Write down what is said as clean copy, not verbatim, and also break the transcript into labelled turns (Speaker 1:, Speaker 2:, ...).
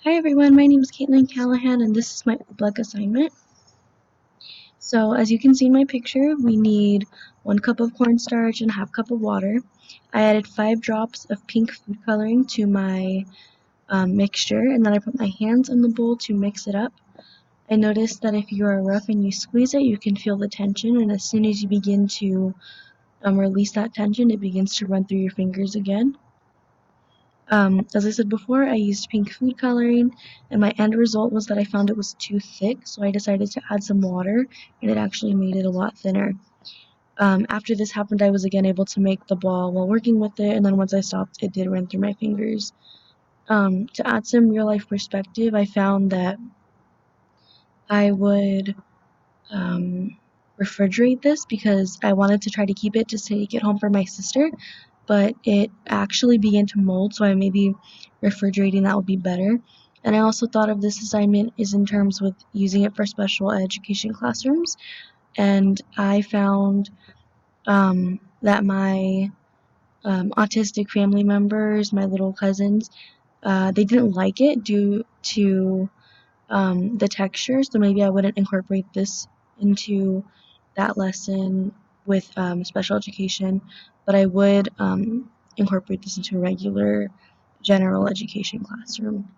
Speaker 1: Hi everyone, my name is Caitlin Callahan and this is my Oobleck assignment. So as you can see in my picture, we need 1 cup of cornstarch and a half cup of water. I added 5 drops of pink food coloring to my mixture, and then I put my hands in the bowl to mix it up. I noticed that if you are rough and you squeeze it, you can feel the tension, and as soon as you begin to release that tension, it begins to run through your fingers again. As I said before, I used pink food coloring, and my end result was that I found it was too thick, so I decided to add some water, and it actually made it a lot thinner. After this happened, I was again able to make the ball while working with it, and then once I stopped, it did run through my fingers. To add some real-life perspective, I found that I would refrigerate this because I wanted to try to keep it to take it home for my sister, but it actually began to mold, so I maybe refrigerating that would be better. And I also thought of this assignment is in terms with using it for special education classrooms, and I found that my autistic family members, my little cousins, they didn't like it due to the texture, so maybe I wouldn't incorporate this into that lesson with special education, but I would incorporate this into a regular general education classroom.